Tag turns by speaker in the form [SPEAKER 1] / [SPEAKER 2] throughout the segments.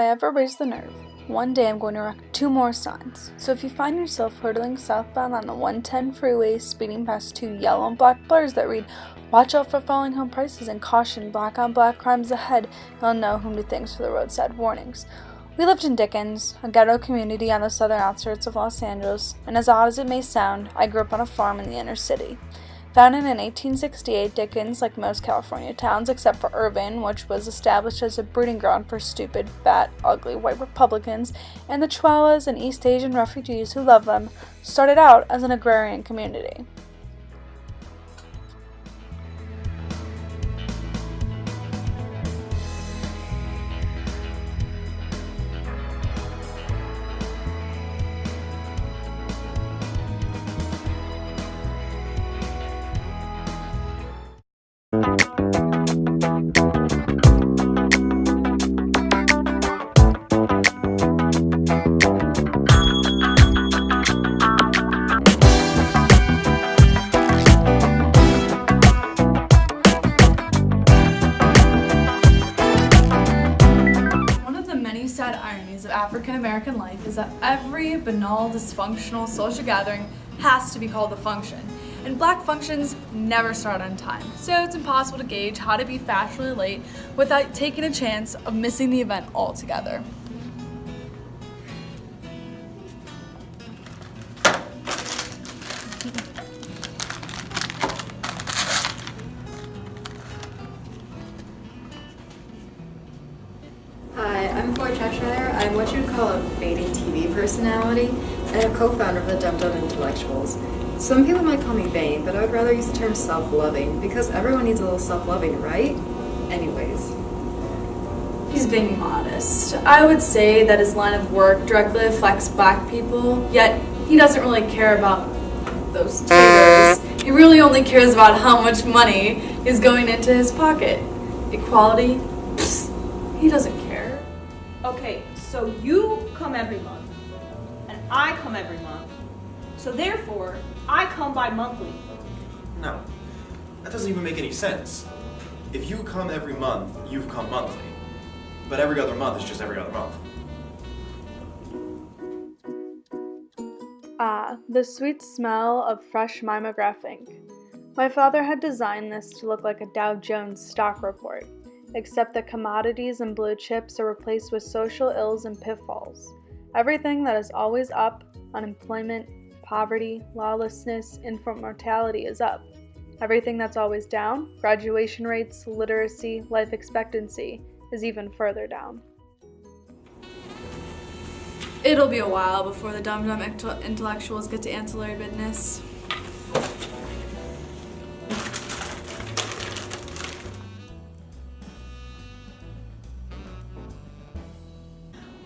[SPEAKER 1] I ever raise the nerve, one day I'm going to erect 2 more signs. So if you find yourself hurtling southbound on the 110 freeway, speeding past 2 yellow and black blurs that read, "Watch out for falling home prices" and "Caution, black on black crimes ahead," you'll know whom to thank for the roadside warnings. We lived in Dickens, a ghetto community on the southern outskirts of Los Angeles, and as odd as it may sound, I grew up on a farm in the inner city. Founded in 1868, Dickens, like most California towns except for Irvine, which was established as a breeding ground for stupid, fat, ugly white Republicans, and the Chihuahuas and East Asian refugees who love them, started out as an agrarian community. One of the many sad ironies of African American life is that every banal, dysfunctional social gathering has to be called a function, and Black functions never start on time, so it's impossible to gauge how to be fashionably late without taking a chance of missing the event altogether.
[SPEAKER 2] Hi, I'm Floyd Cheshire. I'm what you'd call a fading TV personality and a co-founder of the Dumped Out Intellectuals. Some people might call me vain, but I would rather use the term self-loving because everyone needs a little self-loving, right? Anyways.
[SPEAKER 1] He's being modest. I would say that his line of work directly affects Black people, yet he doesn't really care about those taters. He really only cares about how much money is going into his pocket. Equality? Psst, he doesn't care.
[SPEAKER 3] Okay, so you come every month, and I come every month, so therefore, I come bi-monthly.
[SPEAKER 4] No, that doesn't even make any sense. If you come every month, you've come monthly. But every other month is just every other month.
[SPEAKER 1] Ah, the sweet smell of fresh mimeograph ink. My father had designed this to look like a Dow Jones stock report, except that commodities and blue chips are replaced with social ills and pitfalls. Everything that is always up, unemployment, poverty, lawlessness, infant mortality is up. Everything that's always down, graduation rates, literacy, life expectancy, is even further down. It'll be a while before the dumb intellectuals get to ancillary business.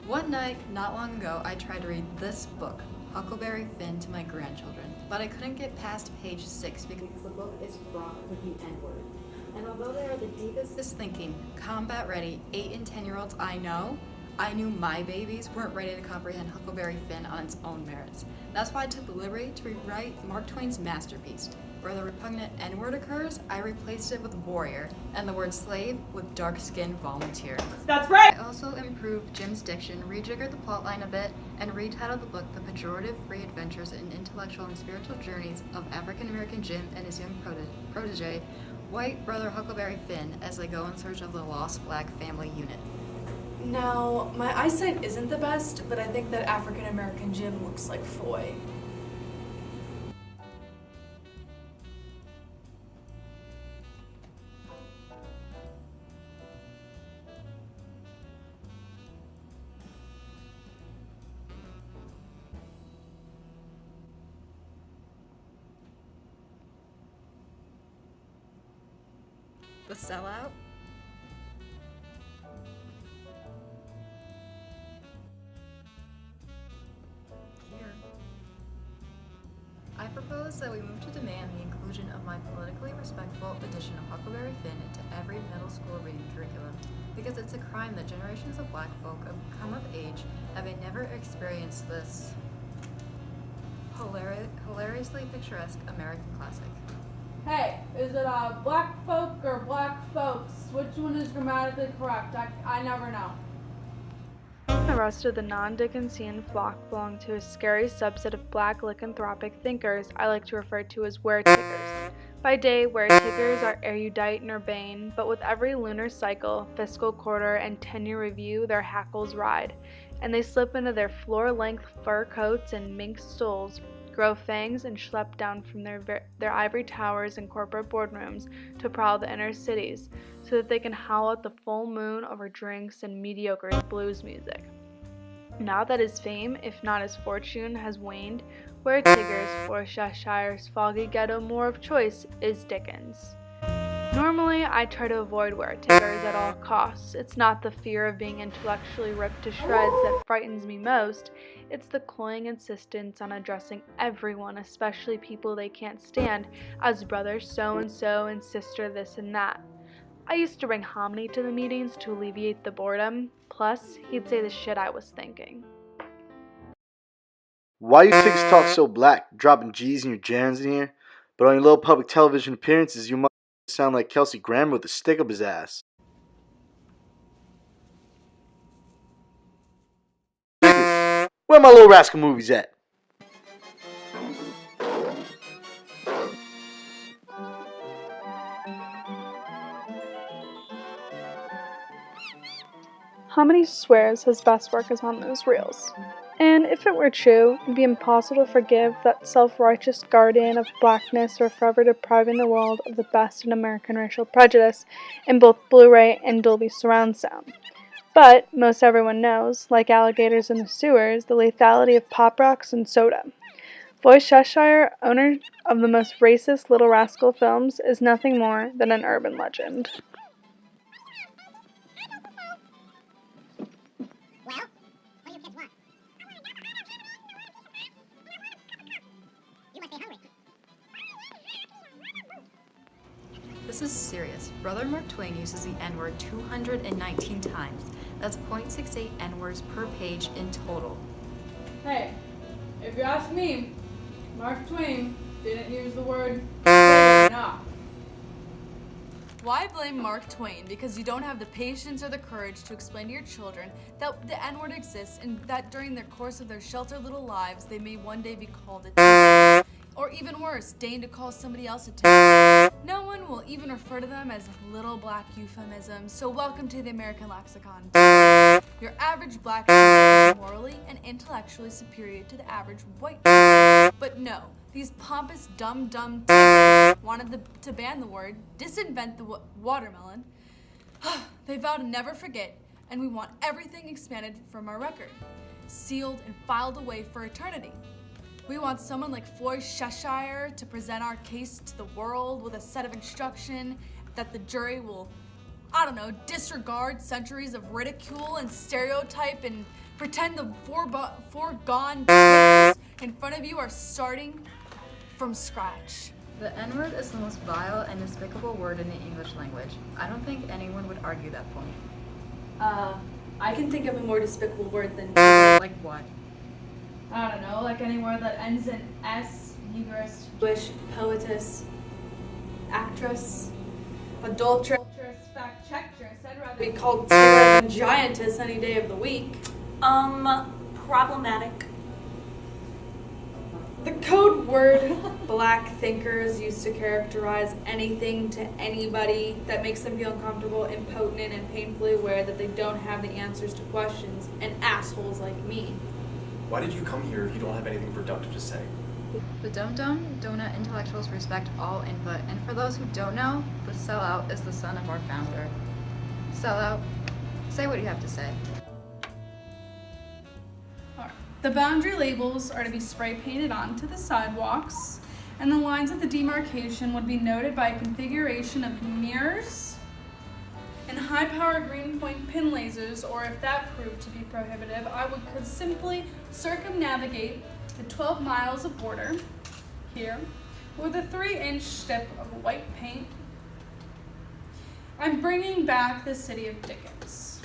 [SPEAKER 2] One night, not long ago, I tried to read this book, Huckleberry Finn, to my grandchildren, but I couldn't get past page 6 because the book is fraught with the N-word. And although they are the deepest thinking, combat-ready 8 and 10-year-olds I know, I knew my babies weren't ready to comprehend Huckleberry Finn on its own merits. That's why I took the liberty to rewrite Mark Twain's masterpiece. Where the repugnant N-word occurs, I replaced it with warrior, and the word slave with dark-skinned volunteer.
[SPEAKER 3] That's right!
[SPEAKER 2] I also improved Jim's diction, rejiggered the plotline a bit, and retitled the book The Pejorative Free Adventures and Intellectual and Spiritual Journeys of African-American Jim and his young protege, White Brother Huckleberry Finn, as they go in search of the lost Black family unit.
[SPEAKER 1] Now, my eyesight isn't the best, but I think that African American Jim looks like Foy.
[SPEAKER 2] The Sellout? Here. I propose that we move to demand the inclusion of my politically respectful edition of Huckleberry Finn into every middle school reading curriculum, because it's a crime that generations of Black folk have come of age having never experienced this hilariously picturesque American classic.
[SPEAKER 1] Hey, is it black folk or black folks? Which one is grammatically correct? I never know. the rest of the non-Dickensian flock belong to a scary subset of black lycanthropic thinkers I like to refer to as weretiggers. By day, weretiggers are erudite and urbane, but with every lunar cycle, fiscal quarter, and 10-year review, their hackles ride, and they slip into their floor-length fur coats and mink stools, grow fangs, and schlep down from their ivory towers and corporate boardrooms to prowl the inner cities, so that they can howl at the full moon over drinks and mediocre blues music. Now that his fame, if not his fortune, has waned, weretiggers, for Cheshire's foggy ghetto more of choice, is Dickens. Normally, I try to avoid weretiggers at all costs. It's not the fear of being intellectually ripped to shreds that frightens me most, it's the cloying insistence on addressing everyone, especially people they can't stand, as brother so-and-so and sister this and that. I used to bring Hominy to the meetings to alleviate the boredom, plus, he'd say the shit I was thinking.
[SPEAKER 5] Why you ticks talk so black, dropping G's in your jams in here? But on your little public television appearances, you must sound like Kelsey Grammer with a stick up his ass. Where my little rascal movies at?
[SPEAKER 1] Hominy swears his best work is on those reels. And if it were true, it'd be impossible to forgive that self-righteous guardian of blackness for forever depriving the world of the best in American racial prejudice in both Blu-ray and Dolby surround sound. But most everyone knows, like alligators in the sewers, the lethality of pop rocks and soda. Boyce Cheshire, owner of the most racist Little Rascal films, is nothing more than an urban legend.
[SPEAKER 2] This is serious. Brother Mark Twain uses the N-word 219 times. That's 0.68 N-words per page in total.
[SPEAKER 1] Hey, if you ask me, Mark Twain didn't use the word enough.
[SPEAKER 6] Why blame Mark Twain? Because you don't have the patience or the courage to explain to your children that the N-word exists and that during the course of their sheltered little lives, they may one day be called a or even worse, deign to call somebody else a terrorist. No one will even refer to them as little black euphemisms, so welcome to the American lexicon. Your average black is morally and intellectually superior to the average white person. But no, these pompous dumb wanted to ban the word, disinvent the watermelon. They vow to never forget, and we want everything expanded from our record, sealed and filed away for eternity. We want someone like Boyce Cheshire to present our case to the world with a set of instruction that the jury will, disregard centuries of ridicule and stereotype and pretend the foregone in front of you are starting from scratch.
[SPEAKER 2] The N-word is the most vile and despicable word in the English language. I don't think anyone would argue that point.
[SPEAKER 6] I can think of a more despicable word than
[SPEAKER 2] Like what?
[SPEAKER 6] I don't know, like any word that ends in S, Eucharist, wish, poetess, actress, adulteress, fact checktress. I'd rather be called than giantess any day of the week.
[SPEAKER 3] Problematic.
[SPEAKER 6] The code word black thinkers used to characterize anything to anybody that makes them feel uncomfortable, impotent, and painfully aware that they don't have the answers to questions, and assholes like me.
[SPEAKER 4] Why did you come here if you don't have anything productive to say?
[SPEAKER 2] The donut intellectuals respect all input, and for those who don't know, the Sellout is the son of our founder. Sellout, say what you have to say.
[SPEAKER 1] The boundary labels are to be spray painted onto the sidewalks, and the lines of the demarcation would be noted by a configuration of mirrors and high-powered green point pin lasers, or if that proved to be prohibitive, I could simply circumnavigate the 12 miles of border here with a 3-inch strip of white paint. I'm bringing back the city of Dickens.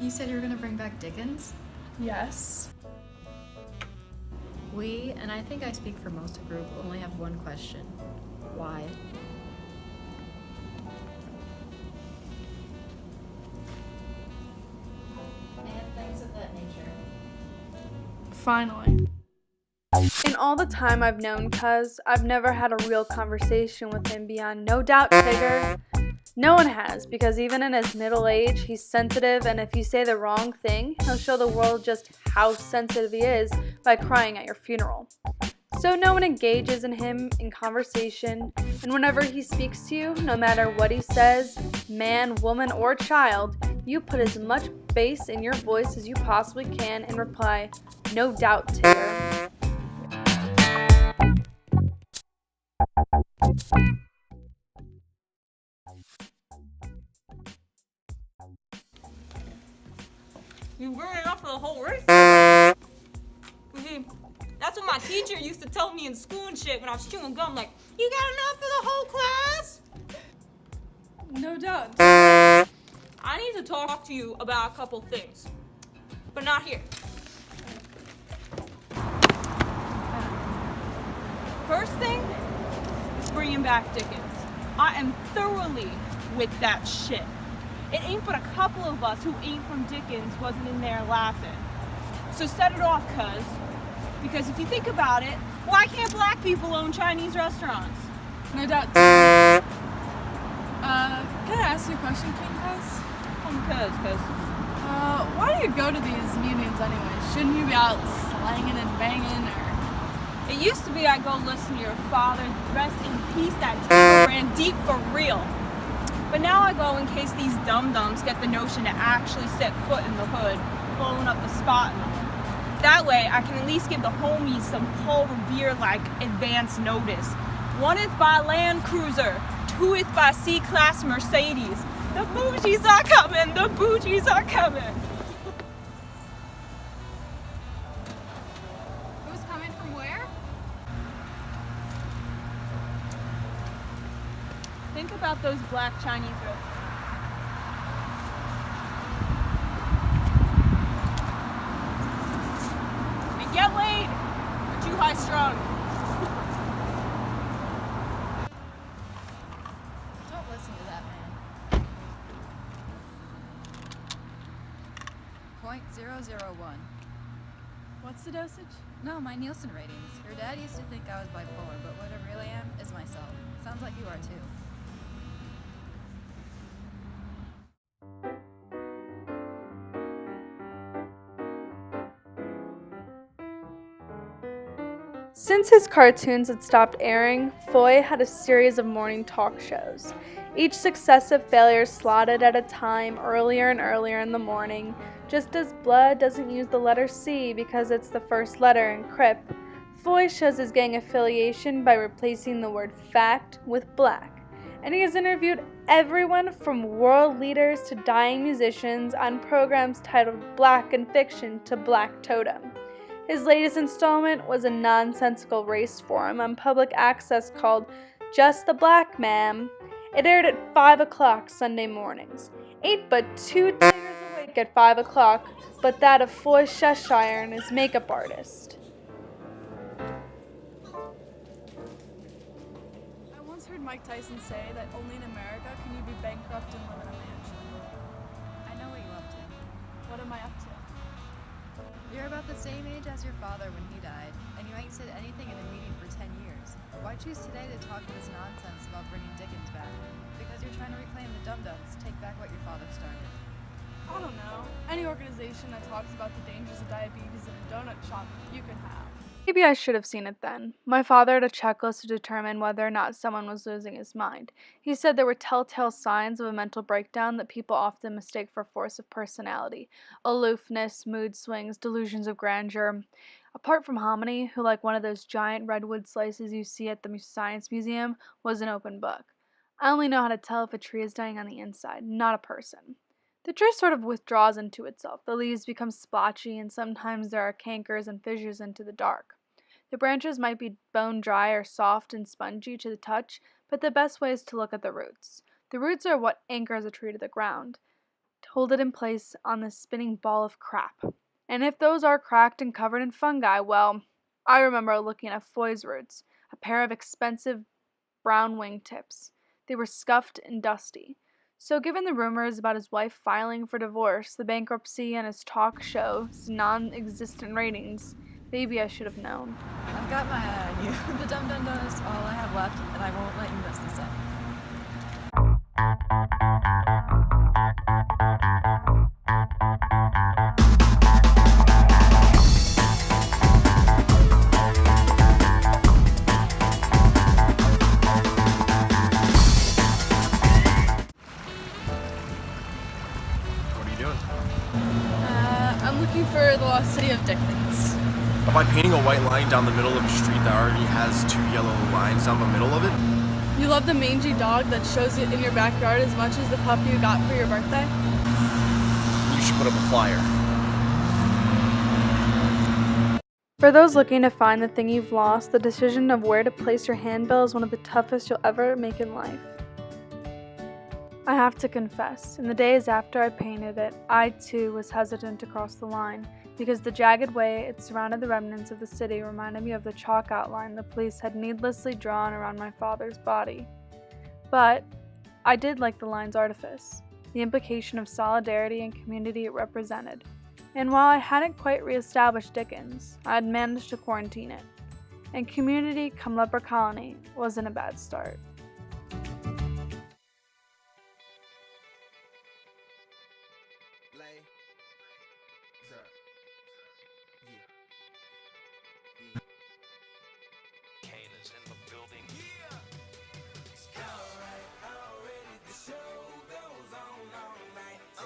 [SPEAKER 2] You said you were going to bring back Dickens?
[SPEAKER 1] Yes.
[SPEAKER 2] We, and I think I speak for most of the group, only have one question. Why?
[SPEAKER 1] Finally. In all the time I've known Cuz, I've never had a real conversation with him beyond "no doubt, Tigger." No one has, because even in his middle age, he's sensitive, and if you say the wrong thing, he'll show the world just how sensitive he is by crying at your funeral. So no one engages in him in conversation, and whenever he speaks to you, no matter what he says, man, woman, or child, you put as much bass in your voice as you possibly can and reply, "No doubt, Tigger."
[SPEAKER 3] You weren't enough for the whole race? You see, that's what my teacher used to tell me in school and shit when I was chewing gum. Like, you got enough for the whole class?
[SPEAKER 1] No doubt.
[SPEAKER 3] I need to talk to you about a couple things, but not here. First thing is bringing back Dickens. I am thoroughly with that shit. It ain't but a couple of us who ain't from Dickens wasn't in there laughing. So set it off, cuz. Because if you think about it, why can't black people own Chinese restaurants?
[SPEAKER 1] No doubt. Can I ask you a question, King Cuz?
[SPEAKER 3] Cuz.
[SPEAKER 1] Why do you go to these meetings anyway? Shouldn't you be out slanging and banging, or?
[SPEAKER 3] It used to be I'd go listen to your father, rest in peace, that Tigger ran deep for real. But now I go in case these dum-dums get the notion to actually set foot in the hood, blowing up the spot. That way, I can at least give the homies some Paul Revere-like advance notice. Oneth by Land Cruiser, twoeth by C-Class Mercedes. The bougies are coming, the bougies are coming.
[SPEAKER 6] Who's coming from where?
[SPEAKER 3] Think about those black Chinese restaurants. And get laid. You're too high strung.
[SPEAKER 2] Don't listen to that man. .001.
[SPEAKER 6] What's the dosage?
[SPEAKER 2] No, my Nielsen ratings. Your dad used to think I was bipolar, but what I really am is myself. Sounds like you are too.
[SPEAKER 1] Since his cartoons had stopped airing, Foy had a series of morning talk shows. Each successive failure slotted at a time earlier and earlier in the morning, just as blood doesn't use the letter C because it's the first letter in Crip. Foy shows his gang affiliation by replacing the word fact with black, and he has interviewed everyone from world leaders to dying musicians on programs titled Black and Fiction to Black Totem. His latest installment was a nonsensical race forum on public access called Just the Black Ma'am. It aired at 5 o'clock Sunday mornings. Ain't but 2 tigers awake at 5 o'clock, but that of Foy Cheshire and his makeup artist.
[SPEAKER 6] I once heard Mike Tyson say that only in America can you be bankrupt and live in a mansion.
[SPEAKER 2] I know what you're up to.
[SPEAKER 6] What am I up to?
[SPEAKER 2] You're about the same age as your father when he died, and you ain't said anything in a meeting for 10 years. Why choose today to talk this nonsense about bringing Dickens back? Because you're trying to reclaim the dum-dums, take back what your father started.
[SPEAKER 6] I don't know. Any organization that talks about the dangers of diabetes in a donut shop, you can have.
[SPEAKER 1] Maybe I should have seen it then. My father had a checklist to determine whether or not someone was losing his mind. He said there were telltale signs of a mental breakdown that people often mistake for force of personality: aloofness, mood swings, delusions of grandeur. Apart from Hominy, who, like one of those giant redwood slices you see at the Science Museum, was an open book. I only know how to tell if a tree is dying on the inside, not a person. The tree sort of withdraws into itself. The leaves become splotchy, and sometimes there are cankers and fissures into the dark. The branches might be bone dry or soft and spongy to the touch, but the best way is to look at the roots. The roots are what anchors a tree to the ground, to hold it in place on this spinning ball of crap. And if those are cracked and covered in fungi, well, I remember looking at Foy's roots, a pair of expensive brown wingtips. They were scuffed and dusty. So given the rumors about his wife filing for divorce, the bankruptcy, and his talk show's non-existent ratings, Maybe I should have known.
[SPEAKER 2] I've got my eye on you. The Dum Dum Dum is all I have left, and I won't let you mess this up.
[SPEAKER 4] What are you doing?
[SPEAKER 6] I'm looking for the lost city of Dickens.
[SPEAKER 4] By painting a white line down the middle of a street that already has 2 yellow lines down the middle of it?
[SPEAKER 6] You love the mangy dog that shows it in your backyard as much as the puppy you got for your birthday?
[SPEAKER 4] You should put up a flyer.
[SPEAKER 1] For those looking to find the thing you've lost, the decision of where to place your handbill is one of the toughest you'll ever make in life. I have to confess, in the days after I painted it, I too was hesitant to cross the line, because the jagged way it surrounded the remnants of the city reminded me of the chalk outline the police had needlessly drawn around my father's body. But I did like the line's artifice, the implication of solidarity and community it represented. And while I hadn't quite re-established Dickens, I had managed to quarantine it. And community come leper colony wasn't a bad start.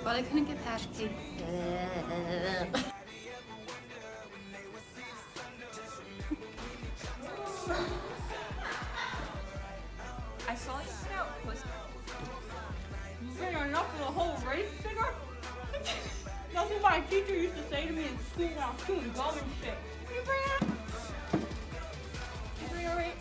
[SPEAKER 2] But I couldn't get past page.
[SPEAKER 3] I saw you put out pussy. You bring enough for the whole race figure? That's what my teacher used to say to me in school when I was doing gum and shit. You bring a race?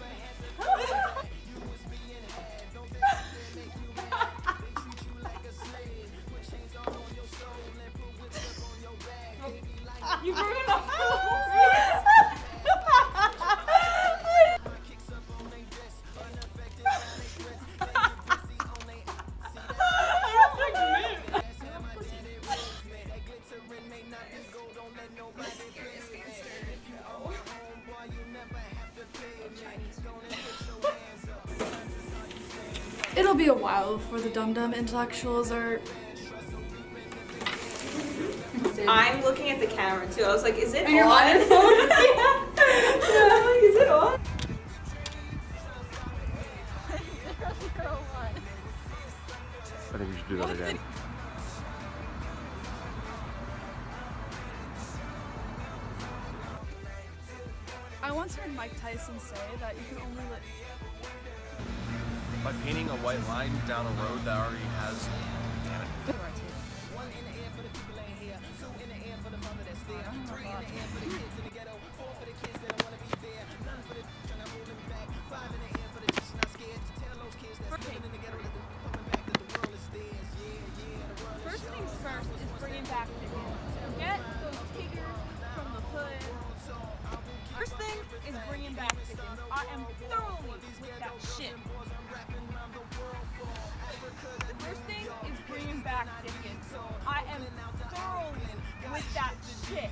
[SPEAKER 3] You bring enough for the whole race?
[SPEAKER 6] It'll be a while before the Dum Dum intellectuals are.
[SPEAKER 3] I'm looking at the camera too. I was like, is it
[SPEAKER 6] On your
[SPEAKER 3] on?
[SPEAKER 6] monitor?
[SPEAKER 3] Yeah, I'm like, is it on?
[SPEAKER 4] I think we should do that again.
[SPEAKER 6] I once heard Mike Tyson say that you can only live.
[SPEAKER 4] By painting a white line down a road that already has... Damn it.
[SPEAKER 3] First things first is bringing back Dickens. Get those figures from the hood. First thing is bringing back Dickens. I am thoroughly with that shit. The first thing is bringing back Dickens. I am thoroughly with that shit.